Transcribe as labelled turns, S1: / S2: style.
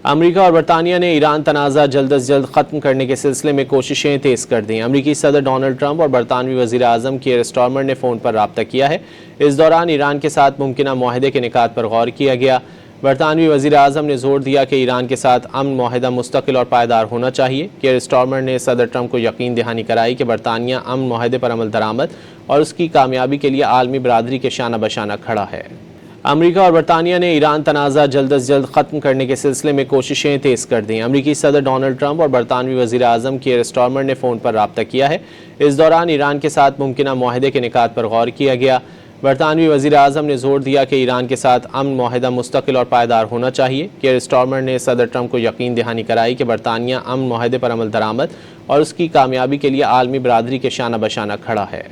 S1: امریکہ اور برطانیہ نے ایران تنازع جلد از جلد ختم کرنے کے سلسلے میں کوششیں تیز کر دیں۔ امریکی صدر ڈونلڈ ٹرمپ اور برطانوی وزیر اعظم کیئر سٹارمر نے فون پر رابطہ کیا ہے۔ اس دوران ایران کے ساتھ ممکنہ معاہدے کے نکات پر غور کیا گیا۔ برطانوی وزیر اعظم نے زور دیا کہ ایران کے ساتھ امن معاہدہ مستقل اور پائیدار ہونا چاہیے۔ کیئر سٹارمر نے صدر ٹرمپ کو یقین دہانی کرائی کہ برطانیہ امن معاہدے پر عمل درآمد اور اس کی کامیابی کے لیے عالمی برادری کے شانہ بشانہ کھڑا ہے۔ امریکہ اور برطانیہ نے ایران تنازع جلد از جلد ختم کرنے کے سلسلے میں کوششیں تیز کر دیں۔ امریکی صدر ڈونلڈ ٹرمپ اور برطانوی وزیر اعظم کیئر سٹارمر نے فون پر رابطہ کیا ہے۔ اس دوران ایران کے ساتھ ممکنہ معاہدے کے نکات پر غور کیا گیا۔ برطانوی وزیر اعظم نے زور دیا کہ ایران کے ساتھ امن معاہدہ مستقل اور پائیدار ہونا چاہیے۔ کیئر سٹارمر نے صدر ٹرمپ کو یقین دہانی کرائی کہ برطانیہ امن معاہدے پر عمل درآمد اور اس کی کامیابی کے لیے عالمی برادری کے شانہ بشانہ کھڑا ہے۔